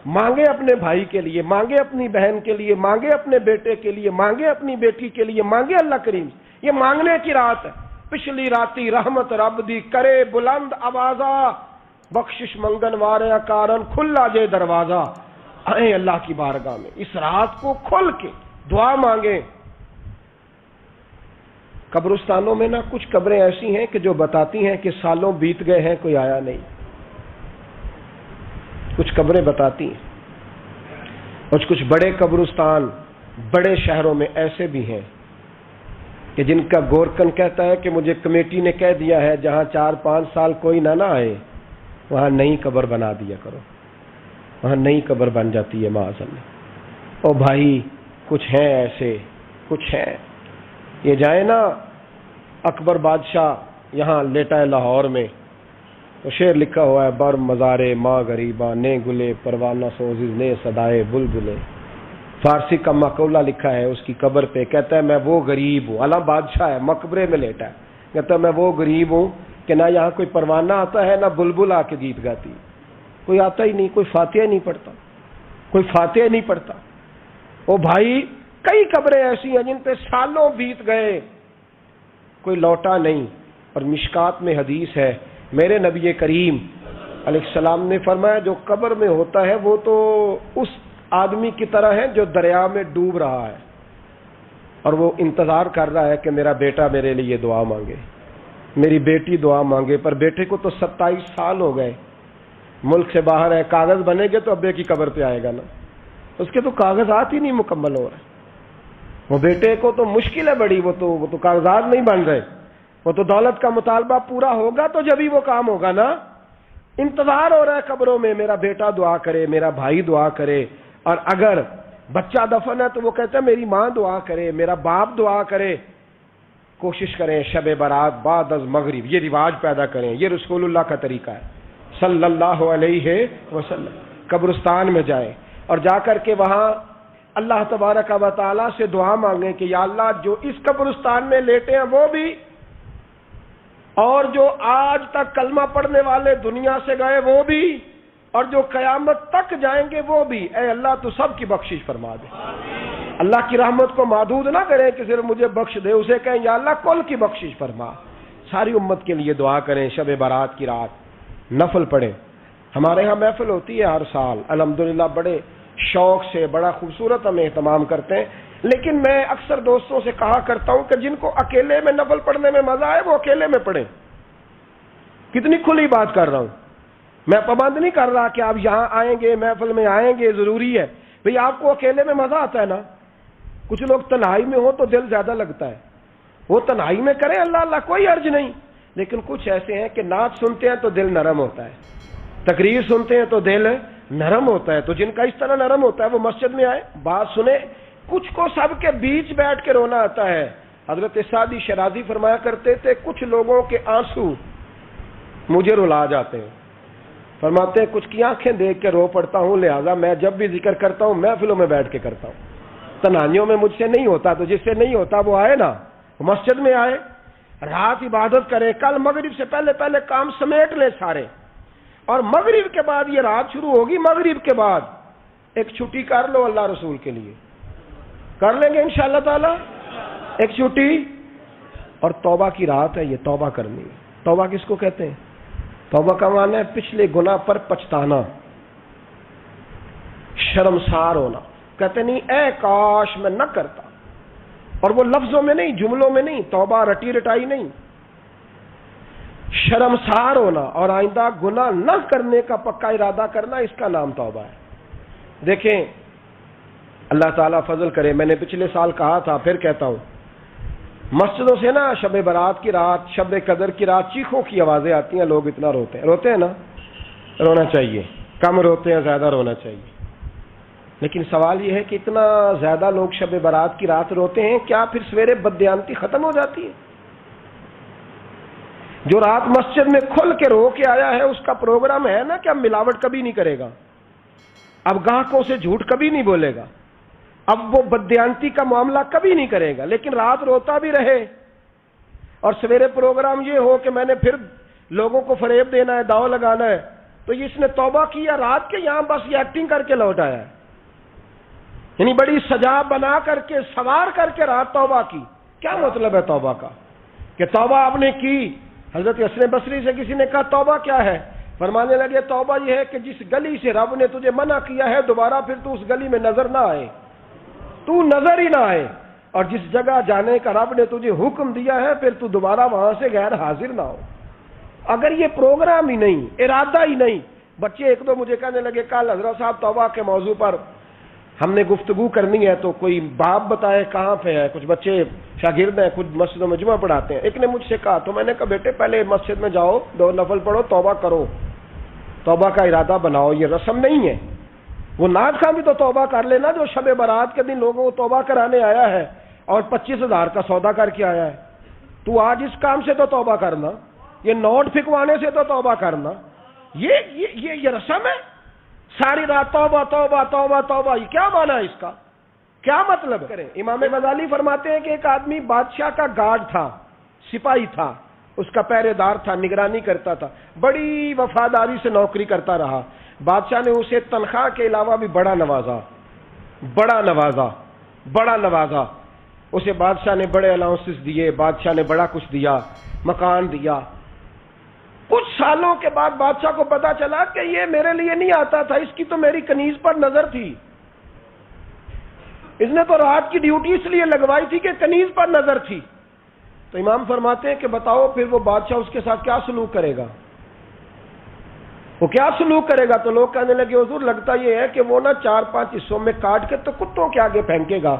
مانگے اپنے بھائی کے لیے، مانگے اپنی بہن کے لیے، مانگے اپنے بیٹے کے لیے، مانگے اپنی بیٹی کے لیے، مانگے اللہ کریم سے۔ یہ مانگنے کی رات ہے۔ پچھلی راتی رحمت رب دی کرے بلند آوازہ، بخشش منگن وارے کارن کھلا جے دروازہ۔ آئیں اللہ کی بارگاہ میں اس رات کو کھل کے دعا مانگیں۔ قبرستانوں میں نا کچھ قبریں ایسی ہیں کہ جو بتاتی ہیں کہ سالوں بیت گئے ہیں کوئی آیا نہیں۔ کچھ قبریں بتاتی ہیں، اور کچھ بڑے قبرستان بڑے شہروں میں ایسے بھی ہیں کہ جن کا گورکن کہتا ہے کہ مجھے کمیٹی نے کہہ دیا ہے جہاں 4-5 سال کوئی نہ آئے وہاں نئی قبر بنا دیا کرو، وہاں نئی قبر بن جاتی ہے معاذ اللہ۔ او بھائی کچھ ہیں ایسے، کچھ ہیں۔ یہ جائیں نا اکبر بادشاہ یہاں لیٹا ہے لاہور میں، تو شعر لکھا ہوا ہے، بر مزارے ماں غریباں نے گلے پروانہ سوزز نے صدائے بلبلے۔ فارسی کا مقولہ لکھا ہے اس کی قبر پہ، کہتا ہے میں وہ غریب ہوں، اعلیٰ بادشاہ ہے مقبرے میں لیٹا ہے، کہتا ہے میں وہ غریب ہوں کہ نہ یہاں کوئی پروانہ آتا ہے نہ بلبل آ کے گیت گاتی، کوئی آتا ہی نہیں، کوئی فاتحہ نہیں پڑھتا، کوئی فاتحہ نہیں پڑھتا۔ او بھائی کئی قبریں ایسی ہیں جن پہ سالوں بیت گئے کوئی لوٹا نہیں۔ اور مشکات میں حدیث ہے، میرے نبی کریم علیہ السلام نے فرمایا جو قبر میں ہوتا ہے وہ تو اس آدمی کی طرح ہے جو دریا میں ڈوب رہا ہے اور وہ انتظار کر رہا ہے کہ میرا بیٹا میرے لیے دعا مانگے، میری بیٹی دعا مانگے، پر بیٹے کو تو 27 سال ہو گئے، ملک سے باہر ہے، کاغذ بنے گے تو ابے کی قبر پہ آئے گا نا، اس کے تو کاغذات ہی نہیں مکمل ہو رہے، وہ بیٹے کو تو مشکل ہے بڑی، وہ تو کاغذات نہیں بن رہے، وہ تو دولت کا مطالبہ پورا ہوگا تو جبھی وہ کام ہوگا نا۔ انتظار ہو رہا ہے قبروں میں میرا بیٹا دعا کرے، میرا بھائی دعا کرے، اور اگر بچہ دفن ہے تو وہ کہتا ہے میری ماں دعا کرے، میرا باپ دعا کرے۔ کوشش کریں شب برات بعد از مغرب یہ رواج پیدا کریں، یہ رسول اللہ کا طریقہ ہے صلی اللہ علیہ وسلم۔ قبرستان میں جائیں اور جا کر کے وہاں اللہ تبارک و تعالیٰ سے دعا مانگیں کہ یا اللہ جو اس قبرستان میں لیٹے ہیں وہ بھی، اور جو آج تک کلمہ پڑھنے والے دنیا سے گئے وہ بھی، اور جو قیامت تک جائیں گے وہ بھی، اے اللہ تو سب کی بخشش فرما دے۔ اللہ کی رحمت کو محدود نہ کریں کہ صرف مجھے بخش دے، اسے کہیں یا اللہ کل کی بخشش فرما۔ ساری امت کے لیے دعا کریں، شب برات کی رات نفل پڑھیں۔ ہمارے ہاں محفل ہوتی ہے ہر سال الحمدللہ، بڑے شوق سے بڑا خوبصورت ہم اہتمام کرتے ہیں، لیکن میں اکثر دوستوں سے کہا کرتا ہوں کہ جن کو اکیلے میں نفل پڑھنے میں مزہ آئے وہ اکیلے میں پڑھیں۔ کتنی کھلی بات کر رہا ہوں، میں پابند نہیں کر رہا کہ آپ یہاں آئیں گے محفل میں آئیں گے ضروری ہے، بھئی آپ کو اکیلے میں مزہ آتا ہے نا۔ کچھ لوگ تنہائی میں ہو تو دل زیادہ لگتا ہے، وہ تنہائی میں کریں اللہ اللہ کوئی عرض نہیں، لیکن کچھ ایسے ہیں کہ نعت سنتے ہیں تو دل نرم ہوتا ہے، تقریر سنتے ہیں تو دل نرم ہوتا ہے، تو جن کا اس طرح نرم ہوتا ہے وہ مسجد میں آئے بات سنیں۔ کچھ کو سب کے بیچ بیٹھ کے رونا آتا ہے۔ حضرت سعدی شرازی فرمایا کرتے تھے کچھ لوگوں کے آنسو مجھے رلا جاتے ہیں، فرماتے ہیں کچھ کی آنکھیں دیکھ کے رو پڑتا ہوں، لہذا میں جب بھی ذکر کرتا ہوں محفلوں میں بیٹھ کے کرتا ہوں، تنہائیوں میں مجھ سے نہیں ہوتا، تو جس سے نہیں ہوتا وہ آئے نا، مسجد میں آئے، رات عبادت کریں، کل مغرب سے پہلے پہلے کام سمیٹ لیں سارے، اور مغرب کے بعد یہ رات شروع ہوگی، مغرب کے بعد ایک چھٹی کر لو اللہ رسول کے لیے، کر لیں گے انشاءاللہ تعالی ایک چھٹی۔ اور توبہ کی رات ہے، یہ توبہ کرنی ہے۔ توبہ کس کو کہتے ہیں؟ توبہ کا معنی ہے پچھلے گناہ پر پچھتانا، شرمسار ہونا، کہتے نہیں اے کاش میں نہ کرتا، اور وہ لفظوں میں نہیں جملوں میں نہیں، توبہ رٹی رٹائی نہیں، شرمسار ہونا اور آئندہ گناہ نہ کرنے کا پکا ارادہ کرنا، اس کا نام توبہ ہے۔ دیکھیں اللہ تعالیٰ فضل کرے، میں نے پچھلے سال کہا تھا پھر کہتا ہوں، مسجدوں سے نا شب برات کی رات، شب قدر کی رات چیخوں کی آوازیں آتی ہیں، لوگ اتنا روتے ہیں نا، رونا چاہیے، کم روتے ہیں زیادہ رونا چاہیے، لیکن سوال یہ ہے کہ اتنا زیادہ لوگ شب برات کی رات روتے ہیں، کیا پھر سویرے بددیانتی ختم ہو جاتی ہے؟ جو رات مسجد میں کھل کے رو کے آیا ہے اس کا پروگرام ہے نا کہ اب ملاوٹ کبھی نہیں کرے گا، اب گاہکوں سے جھوٹ کبھی نہیں بولے گا، اب وہ بددیانتی کا معاملہ کبھی نہیں کرے گا، لیکن رات روتا بھی رہے اور سویرے پروگرام یہ ہو کہ میں نے پھر لوگوں کو فریب دینا ہے، داؤ لگانا ہے، تو اس نے توبہ کیا رات کے، یہاں بس یہ ایکٹنگ کر کے لوٹ آیا ہے، یعنی بڑی سجا بنا کر کے سوار کر کے رات توبہ کی۔ کیا مطلب ہے توبہ کا؟ کہ توبہ آپ نے کی۔ حضرت حسن بصری سے کسی نے کہا توبہ کیا ہے؟ فرمانے لگے توبہ یہ ہے کہ جس گلی سے رب نے تجھے منع کیا ہے دوبارہ پھر تو اس گلی میں نظر نہ آئے، تو نظر ہی نہ آئے، اور جس جگہ جانے کا رب نے تجھے حکم دیا ہے پھر تو دوبارہ وہاں سے غیر حاضر نہ ہو۔ اگر یہ پروگرام ہی نہیں، ارادہ ہی نہیں، بچے ایک دو مجھے کہنے لگے کل حضرت صاحب توبہ کے موضوع پر ہم نے گفتگو کرنی ہے تو کوئی باپ بتائے کہاں پہ ہے، کچھ بچے شاگرد ہیں، کچھ مسجد و مجمع پڑھاتے ہیں۔ ایک نے مجھ سے کہا تو میں نے کہا بیٹے پہلے مسجد میں جاؤ، 2 نفل پڑھو، توبہ کرو، توبہ کا ارادہ بناؤ، یہ رسم نہیں ہے۔ وہ ناز خان بھی تو توبہ کر لینا جو شب برات کے دن لوگوں کو توبہ کرانے آیا ہے اور 25,000 کا سودا کر کے آیا ہے۔ تو آج اس کام سے تو توبہ کرنا، یہ نوٹ پھکوانے سے تو توبہ کرنا، یہ رسم ہے؟ ساری رات توبہ توبہ توبہ توبہ، یہ کیا معنی ہے اس کا؟ کیا مطلب کریں؟ امام غزالی فرماتے ہیں کہ ایک آدمی بادشاہ کا گارڈ تھا، سپاہی تھا، اس کا پہرے دار تھا، نگرانی کرتا تھا، بڑی وفاداری سے نوکری کرتا رہا۔ بادشاہ نے اسے تنخواہ کے علاوہ بھی بڑا نوازا، اسے بادشاہ نے بڑے الاؤنسز دیے، بادشاہ نے بڑا کچھ دیا، مکان دیا۔ کچھ سالوں کے بعد بادشاہ کو پتا چلا کہ یہ میرے لیے نہیں آتا تھا، اس کی تو میری کنیز پر نظر تھی، اس نے تو رات کی ڈیوٹی اس لیے لگوائی تھی کہ کنیز پر نظر تھی۔ تو امام فرماتے ہیں کہ بتاؤ پھر وہ بادشاہ اس کے ساتھ کیا سلوک کرے گا؟ وہ کیا سلوک کرے گا؟ تو لوگ کہنے لگے حضور لگتا یہ ہے کہ وہ 4-5 حصوں میں کاٹ کے تو کتوں کے آگے پھینکے گا۔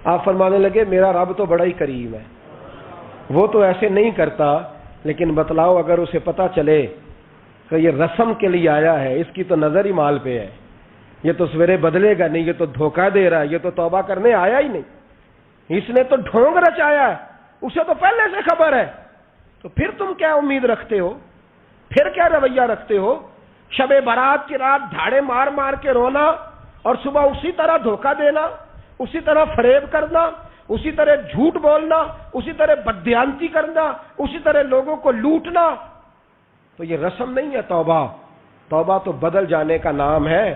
آپ فرمانے لگے میرا رب تو بڑا ہی کریم ہے، وہ تو ایسے نہیں کرتا، لیکن بتلاؤ اگر اسے پتا چلے کہ یہ رسم کے لیے آیا ہے، اس کی تو نظر ہی مال پہ ہے، یہ تو سویرے بدلے گا نہیں، یہ تو دھوکہ دے رہا ہے، یہ تو توبہ کرنے آیا ہی نہیں، اس نے تو ڈھونگ رچایا ہے، اسے تو پہلے سے خبر ہے، تو پھر تم کیا امید رکھتے ہو؟ پھر کیا رویہ رکھتے ہو؟ شب برات کی رات دھاڑے مار مار کے رونا اور صبح اسی طرح دھوکہ دینا، اسی طرح فریب کرنا، اسی طرح جھوٹ بولنا، اسی طرح بددیانتی کرنا، اسی طرح لوگوں کو لوٹنا، تو یہ رسم نہیں ہے توبہ۔ توبہ تو بدل جانے کا نام ہے،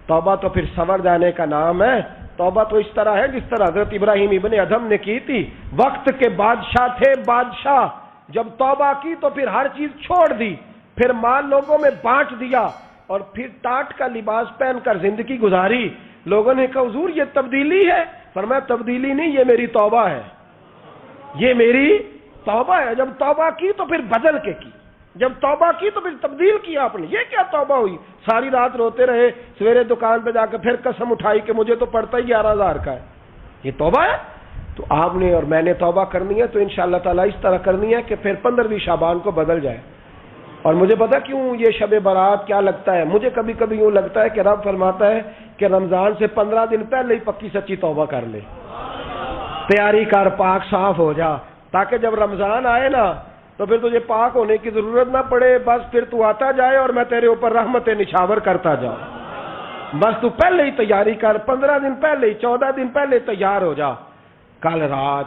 توبہ تو پھر سنور جانے کا نام ہے۔ توبہ تو اس طرح ہے جس طرح حضرت ابراہیم ابن ادھم نے کی تھی، وقت کے بادشاہ تھے بادشاہ، جب توبہ کی تو پھر ہر چیز چھوڑ دی، پھر مال لوگوں میں بانٹ دیا اور پھر ٹاٹ کا لباس پہن کر زندگی گزاری۔ لوگوں نے کہا حضور یہ تبدیلی ہے؟ فرمایا تبدیلی نہیں، یہ میری توبہ ہے، یہ میری توبہ ہے۔ جب توبہ کی تو پھر بدل کے کی، جب توبہ کی تو پھر تبدیل کیا آپ نے۔ یہ کیا توبہ ہوئی؟ ساری رات روتے رہے، سویرے دکان پہ جا کے پھر قسم اٹھائی کہ مجھے تو پڑتا ہی 11,000 کا ہے، یہ توبہ ہے؟ تو آپ نے اور میں نے توبہ کرنی ہے تو انشاءاللہ تعالیٰ اس طرح کرنی ہے کہ پھر 15ویں شعبان کو بدل جائے۔ اور مجھے پتا کیوں یہ شب برات کیا لگتا ہے؟ مجھے کبھی کبھی یوں لگتا ہے کہ رب فرماتا ہے کہ رمضان سے 15 دن پہلے ہی پکی سچی توبہ کر لے، تیاری کر، پاک صاف ہو جا، تاکہ جب رمضان آئے نا تو پھر تجھے پاک ہونے کی ضرورت نہ پڑے، بس پھر تو آتا جائے اور میں تیرے اوپر رحمت نچھاور کرتا جاؤں۔ بس تو پہلے ہی تیاری کر، 15 دن پہلے ہی، 14 دن پہلے تیار ہو جا۔ کل رات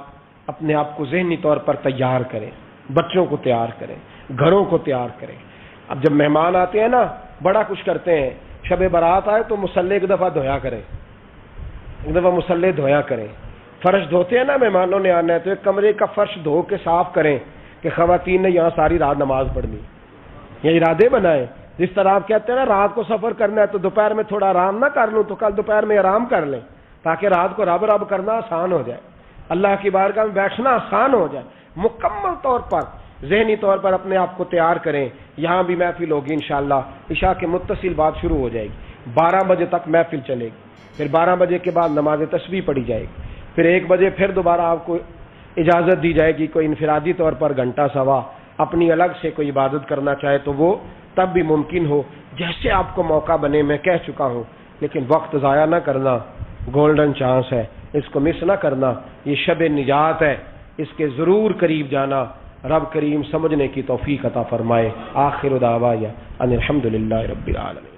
اپنے آپ کو ذہنی طور پر تیار کریں، بچوں کو تیار کریں، گھروں کو تیار کریں۔ اب جب مہمان آتے ہیں نا بڑا کچھ کرتے ہیں، شب برات آئے تو مصلے ایک دفعہ دھویا کریں، ایک دفعہ مصلے دھویا کریں۔ فرش دھوتے ہیں نا، مہمانوں نے آنا ہے تو ایک کمرے کا فرش دھو کے صاف کریں کہ خواتین نے یہاں ساری رات نماز پڑھنی، یہ ارادے بنائیں۔ جس طرح آپ کہتے ہیں نا رات کو سفر کرنا ہے تو دوپہر میں تھوڑا آرام نہ کر لوں تو کل دوپہر میں آرام کر لیں، تاکہ رات کو رب رب کرنا آسان ہو جائے، اللہ کی بارگاہ میں بیٹھنا آسان ہو جائے۔ مکمل طور پر ذہنی طور پر اپنے آپ کو تیار کریں۔ یہاں بھی محفل ہوگی انشاءاللہ، عشاء کے متصل بعد شروع ہو جائے گی، 12 بجے تک محفل چلے گی، پھر 12 بجے کے بعد نماز تسبیح پڑھی جائے گی، پھر 1 بجے پھر دوبارہ آپ کو اجازت دی جائے گی، کوئی انفرادی طور پر گھنٹہ سوا اپنی الگ سے کوئی عبادت کرنا چاہے تو وہ تب بھی ممکن ہو، جیسے آپ کو موقع بنے۔ میں کہہ چکا ہوں، لیکن وقت ضائع نہ کرنا، گولڈن چانس ہے، اس کو مس نہ کرنا، یہ شب نجات ہے، اس کے ضرور قریب جانا۔ رب کریم سمجھنے کی توفیق عطا فرمائے۔ آخر دعوایا ان الحمدللہ رب العالمین۔